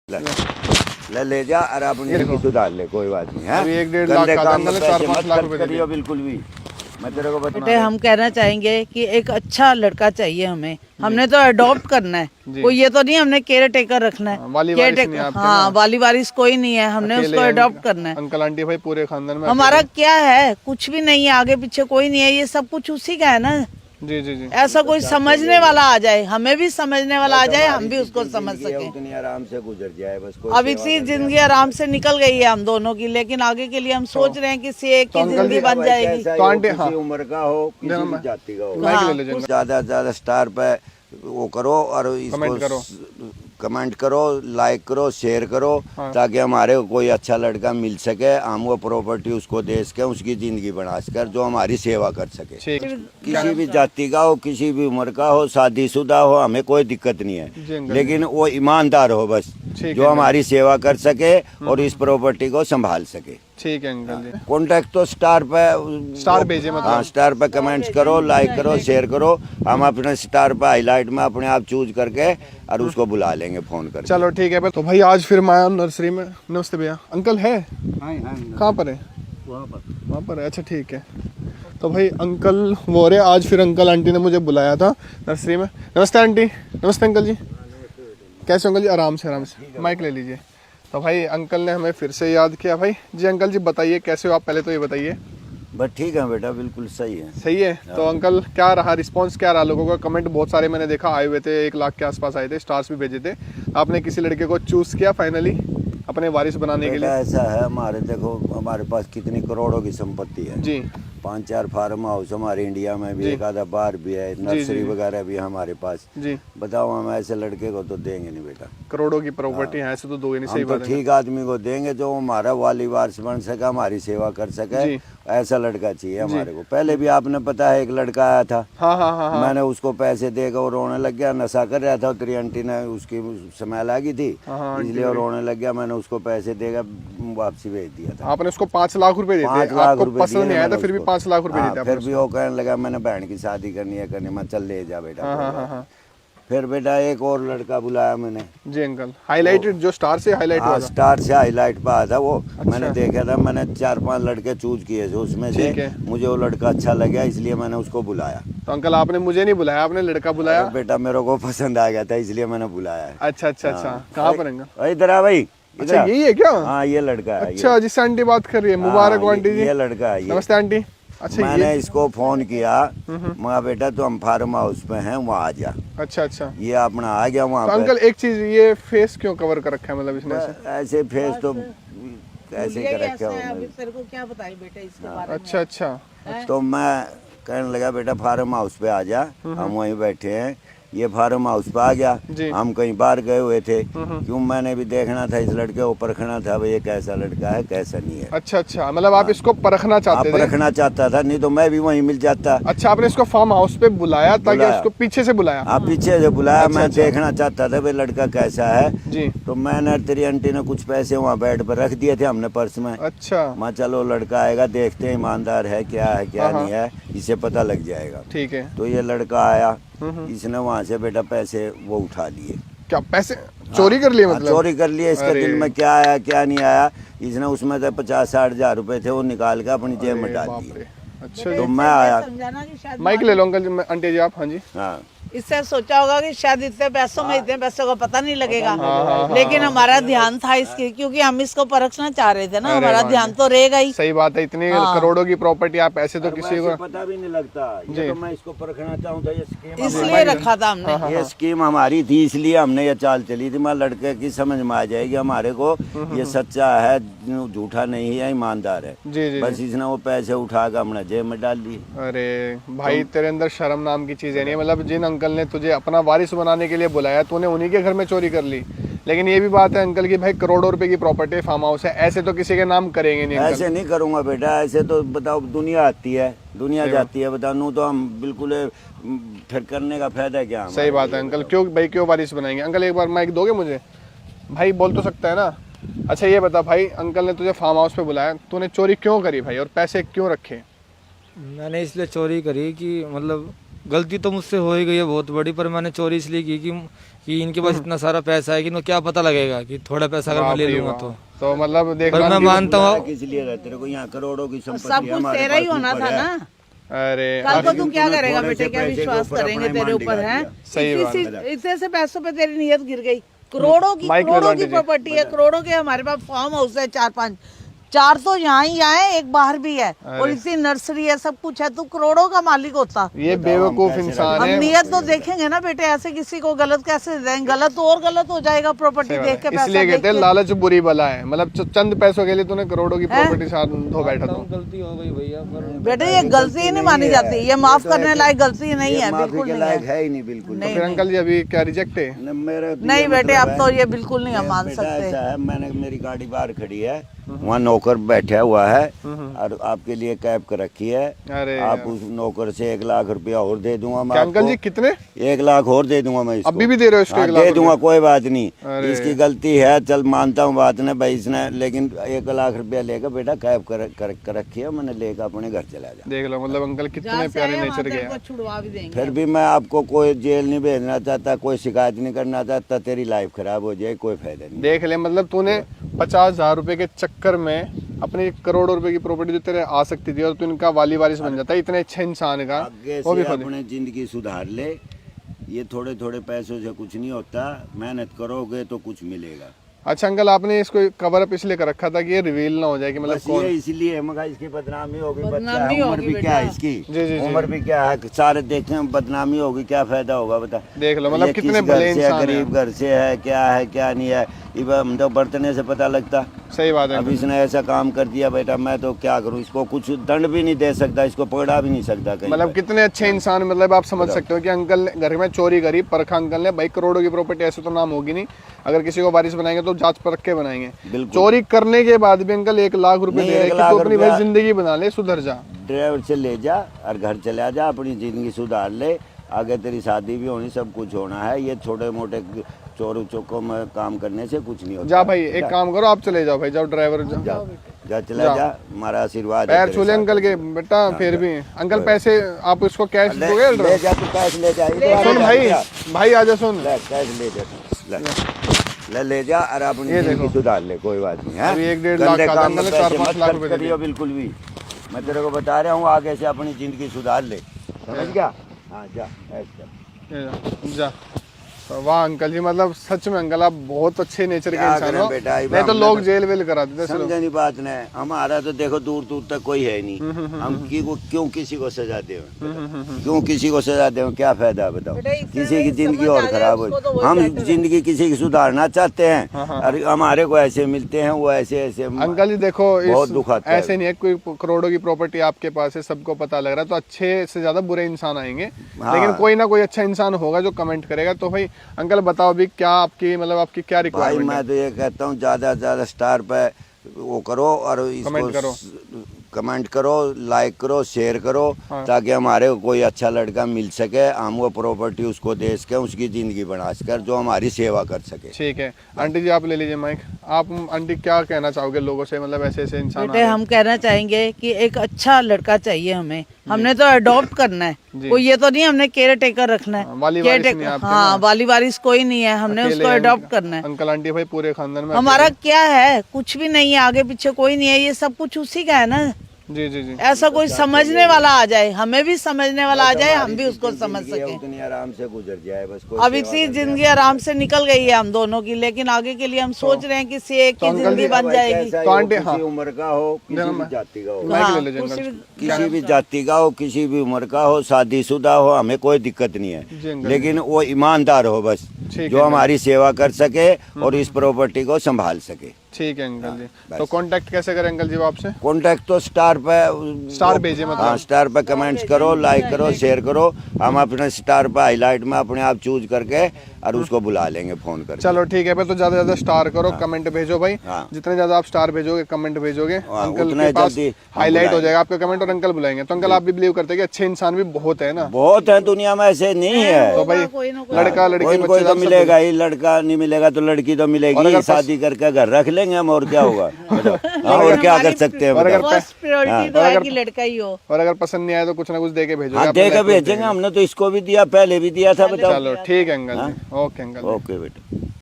ले जा और अपनी की सुधार ले, कोई बात नहीं है। अभी 1-1.5 लाख गंदे का काम में था, पैसे 4-5 मत लाख खर्च रुपए दे करियो बिल्कुल भी। मैं तेरे को बता बेटे हम कहना चाहेंगे कि एक अच्छा लड़का चाहिए हमें। हमने तो अडॉप्ट करना है, जी। कोई ये तो नहीं हमने केयर टेकर रखना है। वाली वारिस नहीं आपके हाँ ना। वाली वारिस कोई नहीं है, हमने अकेले उसको हैं, अडॉप्ट करना है। अंकल आंटी भाई पूरे खानदान में हमारा अकेले। क्या है, कुछ भी नहीं है, आगे पीछे कोई नहीं है, ये सब कुछ उसी का है ना। जी जी जी। ऐसा कोई समझने वाला आ जाए, हमें भी समझने वाला आ जाए, हम भी उसको समझ सके। उतनी आराम से गुजर जाए बस। कोई अब इतनी जिंदगी आराम से निकल गई है हम दोनों की, लेकिन आगे के लिए हम सोच रहे हैं कि किसी एक की अंकल जिंदगी जी, बन जाएगी। कैसा ही तो हो, आंटी, किसी हाँ। उम्र का हो, किसी भी जाति का हो, माइक ले हाँ, लीजिए। ज्यादा से ज्यादा स्टार पे वो करो और कमेंट करो। इसको कमेंट करो, लाइक करो, शेयर करो, हाँ। ताकि हमारे को कोई अच्छा लड़का मिल सके, हम वो प्रॉपर्टी उसको दे सके, उसकी जिंदगी बना सके, जो हमारी सेवा कर सके। ठीक। किसी भी जाति का हो, किसी भी उम्र का हो, शादीशुदा हो, हमें कोई दिक्कत नहीं जी है, अंकल। लेकिन वो ईमानदार हो बस, ठीक जो है हमारी सेवा कर सके और इस प्रॉपर्टी को संभाल सके। ठीक है अंकल जी। कॉन्टैक्ट तो स्टार पे भेजे मतलब। हाँ, स्टार पे कमेंट्स करो, लाइक करो, शेयर करो, हम अपने स्टार पे हाईलाइट में अपने आप चूज करके और उसको बुला लेंगे फोन करके। चलो ठीक है। तो भाई आज फिर मैं आया नर्सरी में। नमस्ते भैया। अंकल है कहाँ पर है? वहाँ पर है। अच्छा ठीक है। तो भाई अंकल वो रहे, आज फिर अंकल आंटी ने मुझे बुलाया था नर्सरी में। नमस्ते आंटी। नमस्ते अंकल जी। कैसे अंकल जी? आराम से माइक ले लीजिए। तो भाई अंकल ने हमें फिर से याद किया। भाई जी अंकल जी बताइए कैसे हो आप, पहले तो ये बताइए। बस ठीक है बेटा, बिल्कुल सही है। सही है। तो अंकल क्या रहा रिस्पांस, क्या रहा? लोगों का कमेंट बहुत सारे मैंने देखा आए हुए थे, 1 लाख के आसपास आए थे, स्टार्स भी भेजे थे। आपने किसी लड़के को चूज किया फाइनली अपने वारिस बनाने के बेटा लिए? ऐसा है, हमारे देखो हमारे पास कितनी करोड़ों की संपत्ति है जी 5-4 फार्म हाउस हमारे इंडिया में भी, जी। एक आधा बार भी है, नर्सरी वगैरह भी है हमारे पास। जी। बताओ हम ऐसे लड़के को तो देंगे नहीं बेटा, करोड़ों की प्रॉपर्टी है, ऐसे तो दो ही नहीं। सही हम तो बात है। ठीक आदमी को देंगे जो हमारा वाली वारिस बन सके, हमारी सेवा कर सके, जी। ऐसा लड़का चाहिए हमारे को। पहले भी आपने पता है एक लड़का आया था, हाँ हाँ हाँ हाँ। मैंने उसको पैसे देकर वो रोने लग गया, नशा कर रहा था, तेरी आंटी ने उसकी स्मेल आ गई थी, हाँ, आंटी इसलिए वो रोने लग गया। मैंने उसको पैसे देकर वापसी भेज दिया था। आपने उसको 5 लाख रुपए देते? 5 लाख आपको रुपए पसंद दिए नहीं आया था मैंने फिर भी उसको। 5 लाख रुपए हाँ, देते फिर आपने भी वो कहने लगा मैंने बहन की शादी करनी है, मैं चल ले जा बेटा। हाँ कोई हाँ बात हाँ हाँ। फिर बेटा एक और लड़का बुलाया मैंने। जी अंकल। हाईलाइटेड जो स्टार से हाईलाइट हुआ हाँ, था? स्टार से हाईलाइट पे आया था वो। अच्छा। मैंने देखा था, मैंने 4-5 लड़के चूज किए थे, उसमें से ठीक है। मुझे वो लड़का अच्छा लगा, इसलिए मैंने उसको बुलाया। तो अंकल आपने मुझे नहीं बुलाया, आपने लड़का बुलाया? अरे बेटा मेरे को पसंद आ गया था, इसलिए मैंने बुलाया है। अच्छा अच्छा अच्छा। हाँ। कहाँ पर अंकल? अरे इधर आ भाई, इधर अच्छा आ। यही है क्या? हाँ ये लड़का है। अच्छा जिससे आंटी बात कर रही है, मुबारक हो आंटी जी। ये लड़का है ये। नमस्ते आंटी। अच्छा मैंने ये। इसको फोन किया, मैं बेटा तो हम फार्म हाउस पे हैं, वहाँ आ जा। अच्छा अच्छा। ये अपना आ गया वहाँ तो पे। अंकल एक चीज, ये फेस क्यों कवर कर रखा है मतलब इसने ऐसे? ऐसे फेस तो ऐसे ये कर कैसा रखा है, हूँ अभी तेरे को क्या बताई बेटा इसके बारे में? अच्छा अच्छा। तो मैं कहने लगा बेटा फार्म हाउस पे आ जा, हम वहीं बैठे हैं। ये फार्म हाउस पे आ जी। गया, हम कहीं बाहर गए हुए थे, क्यों मैंने भी देखना था इस लड़के को, परखना था भाई ये कैसा लड़का है कैसा नहीं है। अच्छा अच्छा, मतलब आप इसको परखना आप चाहते थे? परखना चाहता था, नहीं तो मैं भी वहीं मिल जाता। अच्छा आपने इसको फार्म हाउस पे बुलाया ताकि बुलाया। इसको पीछे से बुलाया? आप पीछे से बुलाया, अच्छा, मैं अच्छा। देखना चाहता था भाई लड़का कैसा है। जी। तो मैंने तेरी आंटी ने कुछ पैसे वहाँ बेड पर रख दिए थे हमने पर्स में। अच्छा मैं चलो लड़का आएगा, देखते हैं ईमानदार है क्या हाँ, नहीं है, इसे पता लग जाएगा। ठीक है। तो ये लड़का आया, इसने वहाँ से बेटा पैसे वो उठा लिए। क्या पैसे चोरी कर लिए हाँ, मतलब? चोरी कर लिए। इसके अरे। दिल में क्या आया क्या नहीं आया, इसने उसमें से 50-60 हजार रुपए थे, वो निकाल के अपनी जेब में डाल बाप दिए। रे। अच्छा तो मैं आया, समझाना कि शायद माइक ले लो अंकल जी। आंटी जी आप। हाँ जी। हाँ इससे सोचा होगा कि शायद इतने पैसों में इतने पैसों का पता नहीं लगेगा, हाँ, लेकिन हमारा ध्यान था इसके, क्योंकि हम इसको परखना चाह रहे थे ना, अरे हमारा वाह ध्यान तो रहेगा ही। सही बात है, इतनी हाँ। करोड़ों की प्रॉपर्टी आप ऐसे तो किसी को। पता भी नहीं लगता। ये तो मैं इसको परखना चाहूँ था, ये स्कीम इसलिए रखा था हमने। ये स्कीम हमारी थी, इसलिए हमने ये चाल चली थी। मैं लड़के की समझ में आ जाएगी हमारे को, ये सच्चा है, झूठा नहीं है, ईमानदार है। जी जी बस इसने वो पैसे उठा कर अपने जेब में डाल दिए। अरे भाई तेरे अंदर शर्म नाम की चीज है नहीं, मतलब जिन अंकल ने तुझे अपना वारिस बनाने के लिए बुलाया, तूने उन्हीं के घर में चोरी कर ली। लेकिन ये भी बात है अंकल की भाई करोड़ों रुपए की प्रॉपर्टी फार्म हाउस है, ऐसे तो किसी के नाम करेंगे नहीं अंकल। ऐसे नहीं करूंगा बेटा, ऐसे तो बताओ दुनिया आती है, दुनिया जाती है, बताओ नू तो हम बिल्कुल फिर करने का फायदा है क्या? सही बात है अंकल। क्यों भाई क्यों वारिस बनाएंगे? अंकल एक बार माइक दोगे मुझे? भाई बोल तो सकता है ना। अच्छा ये बता भाई, अंकल ने तुझे फार्म हाउस पे बुलाया, तूने चोरी क्यों करी भाई, और पैसे क्यों रखे? मैंने इसलिए चोरी करी कि मतलब गलती तो मुझसे हो ही गई है बहुत बड़ी, पर मैंने चोरी इसलिए की कि इनके पास इतना सारा पैसा है कि इनको क्या पता लगेगा कि थोड़ा पैसा अगर मैं ले लूंगा तो मतलब देख पर मैं मानता हूँ किस लिए रहते तेरे को यहाँ करोड़ों की संपत्ति सब कुछ हमारे तेरा ही पास होना ऊपर था है। ना। अरे कल को तू लेकिन क्या तूने करेगा थोड़े बेटे, से क्या पैसे के विश्वास ऊपर करेंगे अपना तेरे ईमान ऊपर दिखा है? दिया। सही बात इतने से पैसों पे तेरी नीयत गिर गई। करोड़ों की माइक करोड़ों लगाओ की आंटी जी। प्रॉपर्टी है, करोड़ों के हमारे पास फार्म हाउस है 4-5, 4 तो यहाँ ही है, एक बाहर भी है और इतनी नर्सरी है, सब कुछ है। तू करोड़ों का मालिक होता। ये बेवकूफ इंसान हम है। नियत तो देखेंगे ना बेटे, ऐसे किसी को गलत कैसे देंगे? गलत तो और गलत हो जाएगा प्रॉपर्टी देख के, पैसा इसलिए देख कहते हैं के। लालच बुरी बला है, मतलब चंद पैसों के लिए तूने करोड़ों की प्रॉपर्टी साथ धो बैठा तू। गलती हो गई भैया, पर बेटे ये गलती ही नहीं मानी जाती, ये माफ करने लायक गलती नहीं है, माफी बिल्कुल के नहीं लायक है। है ही नहीं, बिल्कुल नहीं, फिर अंकल जी अभी क्या रिजेक्ट है? मेरे नहीं बेटे, अब तो ये बिल्कुल नहीं हम मान बेटा सकते। ऐसा है, मैंने मेरी गाड़ी बाहर खड़ी है, वहाँ नौकर बैठा हुआ है और आपके लिए कैब कर रखी है। अरे आप उस नौकर से 1 लाख रुपया और दे दूंगा मैं क्या अंकल जी आपको। कितने? 1 लाख और दे दूंगा मैं इसको। अभी भी दे रहे हो इसको हाँ, 1 लाख दे दूंगा, रुपए? कोई बात नहीं। अरे। इसकी गलती है, चल मानता हूँ बात ने भाई इसने, लेकिन 1 लाख रुपया लेकर बेटा कैब कर रखी है, मैंने लेकर अपने घर चला जा। देख लो मतलब अंकल कितने जहाँ से प्यारे आया, वहाँ नेचर के तेरे को हैं। छुड़वा भी देंगे। फिर भी मैं आपको कोई जेल नहीं भेजना चाहता, कोई शिकायत नहीं करना चाहता, तेरी लाइफ खराब हो जाए, कोई फायदा नहीं। देख ले मतलब तूने 50,000 रुपए के चक्कर में अपनी करोड़ों रुपए की प्रॉपर्टी जो तेरे आ सकती थी और तू इनका वाली वारिस बन जाता है, इतने अच्छे इंसान का आगे वो भी से खुद। अपने जिंदगी सुधार ले। ये थोड़े थोड़े पैसों से कुछ नहीं होता, मेहनत करोगे तो कुछ मिलेगा। अच्छा अंकल आपने इसको कवर अप इसलिए कर रखा था कि ये रिवील ना हो जाए कि मतलब बस कौन। ये इसलिए मगर इसकी बदनामी होगी, बच्चा बदनामी है, उम्र होगी भी क्या है बेटा। इसकी, जी, जी, जी। उम्र भी क्या है, सारे देखें बदनामी होगी, क्या फायदा होगा बता। देख लो मतलब ये कितने किस घर भले से है, इंसान हैं। गरीब घर से है, क्या नहीं है, ये हम तो बरतने से पता लगता। सही बात है अब इसने ऐसा काम कर दिया बेटा, मैं तो क्या करूं, इसको कुछ दंड भी नहीं दे सकता, इसको पकड़ा भी नहीं सकता कहीं मतलब पर। कितने अच्छे इंसान, मतलब आप समझ सकते हो कि अंकल ने घर में चोरी करी, परखा अंकल ने, भाई करोड़ों की प्रॉपर्टी ऐसे तो नाम होगी नहीं, अगर किसी को वारिस बनाएंगे तो जांच परख के बनाएंगे। बिल्कुल। चोरी करने के बाद भी अंकल 1 लाख रुपए नहीं, दे रहे हैं 1 कि लाख तू अपनी भाई रुपया- जिंदगी बना ले, सुधर जा। ड्राइवर से ले जा और घर चला जा, अपनी जिंदगी सुधार ले, आगे तेरी शादी भी होनी, सब कुछ होना है। ये छोटे मोटे चोरों चौकों में काम करने से कुछ नहीं होता। जा भाई एक काम करो, आप चले जाओ भाई, जाओ ड्राइवर जा जा, चला जा। जा, हमारा आशीर्वाद है पैर तेरे छूले साथ। अंकल के बेटा, फिर भी अंकल पैसे आप उसको कैश ले दोगे? ले जा, तू कैश ले जा, इधर आ सुन जा, भाई, जा। भाई आजा सुन। ले कैश ले जा, ले जा और अपनी ये जिंदगी देखो। सुधार ले, कोई बात नहीं है। अभी 1-1.5 लाख गंदे का काम में अंकल ने पैसे 4-5 मत लाख खर्च रुपए दे करियो बिल्कुल भी, मैं तेरे को बता रहा हूँ, आगे से अपनी जिंदगी सुधार ले, समझ गया? हाँ जा ऐश कर। ये जा। तो वाह अंकल जी, मतलब सच में अंकल आप बहुत अच्छे नेचर के क्या इंसान करें हो, बेटा, ये नहीं तो हमने लोग तो- जेल वेल करा देते सिर्फ। समझे नहीं बात ने, हमारा तो देखो दूर दूर तक कोई है नहीं, हम क्यों किसी को सजा दे, क्यों किसी को सजा दे, क्या फायदा है बताओ? बेटा, इससे किसी की नहीं जिंदगी समझ और आ जाए खराब हो, उसको तो वही हम बेटर है। जिंदगी किसी की सुधारना चाहते हैं और हमारे को ऐसे मिलते हैं, वो ऐसे ऐसे। अंकल जी देखो बहुत दुख आता है। ऐसे नहीं है कोई करोड़ों की प्रॉपर्टी आपके पास है, सबको पता लग रहा है, तो अच्छे से ज्यादा बुरे इंसान आएंगे, हाँ। लेकिन कोई ना कोई अच्छा इंसान होगा जो कमेंट करेगा। तो भाई अंकल बताओ अभी क्या आपकी मतलब आपकी क्या भाई रिक्वायरमेंट मैं है? तो ये कहता हूँ ज्यादा से ज्यादा स्टार पे वो करो और कमेंट करो। इसको कमेंट करो, लाइक करो, शेयर करो, हाँ। ताकि हमारे को कोई अच्छा लड़का मिल सके, हम वो प्रॉपर्टी उसको दे सके, उसकी जिंदगी बना सकर, जो हमारी सेवा कर सके। ठीक है आंटी जी आप ले लीजिए माइक। आप आंटी क्या कहना चाहोगे लोगों से, मतलब ऐसे ऐसे इंसान बेटे आ रहे हैं? हम कहना चाहेंगे कि एक अच्छा लड़का चाहिए हमें, हमने तो अडॉप्ट करना है, जी। कोई ये तो नहीं हमने केयर टेकर रखना हाँ, है। वाली केयर वारिस टेकर- नहीं आपके हाँ ना। वाली वारिस कोई नहीं है, हमने अकेले उसको हैं अडॉप्ट करना है। अंकल आंटी भाई पूरे खानदान में हमारा अकेले? क्या है, कुछ भी नहीं है, आगे पीछे कोई नहीं है, ये सब कुछ उसी का है ना। जी जी जी। ऐसा कोई समझने वाला आ जाए, हमें भी समझने वाला आ जाए, हम भी उसको समझ जिंदगी है, सके। उतनी आराम से गुजर जाए बस। कोई अब सेवा इतनी कर जिंदगी जाए। आराम से निकल गई है हम दोनों की, लेकिन आगे के लिए हम सोच रहे हैं कि किसी एक तो की अंकल जिंदगी जी, बन भाई जाएगी। कैसा ही तो हो, आंटी, किसी हाँ। उम्र का हो, किसी जरा भी जाति का हो, माइक हाँ, ले लीजिए अंकल। कुछ भी- किसी भी जाति का हो, किसी भी उम्र का हो, शादीशुदा हो, हमें कोई दिक्कत नहीं जी है, अंकल। लेकिन वो ईमानदार हो बस, ठीक जो है हमारी सेवा कर सके और इस प्रॉपर्टी को संभाल सके। ठीक है अंकल जी। बस। तो कांटेक्ट कैसे करें अंकल जी वो आपसे? कॉन्टैक्ट तो स्टार पे स्टार भेजिए मतलब। हाँ, स्टार पे कमेंट्स करो, लाइक करो, शेयर करो, हम अपने स्टार पे हाईलाइट में अपने आप चूज करके और उसको बुला लेंगे फ़ोन करके। चलो ठीक है भाई, तो ज्यादा ज्यादा स्टार करो, कमेंट भेजो भाई। हाँ। जितने ज्यादा आप स्टार भेजोगे, कमेंट भेजोगे, हाँ, अंकल उतने के पास जल्दी हम हाईलाइट हो बुलाएंगे। जाएगा आपका कमेंट और अंकल बुलाएंगे। तो अंकल आप भी बिलीव करते हैं कि अच्छे इंसान भी बहुत है ना? बहुत है दुनिया में, ऐसे नहीं है। तो भाई कोई ना कोई लड़का लड़की कोई न बच्चे कोई तो सब मिलेगा ही, लड़का नहीं मिलेगा तो लड़की तो और मिलेगी, अगर शादी करके घर रख लेंगे हम, और क्या होगा। बताओ, हाँ, और क्या कर सकते हैं और अगर बताओ। फर्स्ट प्रायोरिटी तो है कि लड़का ही हो। और अगर पसंद नहीं आया तो कुछ ना कुछ दे के भेजोगे हाँ, अपने दे के life में भेजेंगे, हमने तो इसको भी दिया, पहले भी दिया था, बताओ। चलो ठीक है अंकल जी, ओके अंकल जी। ओके बेटा।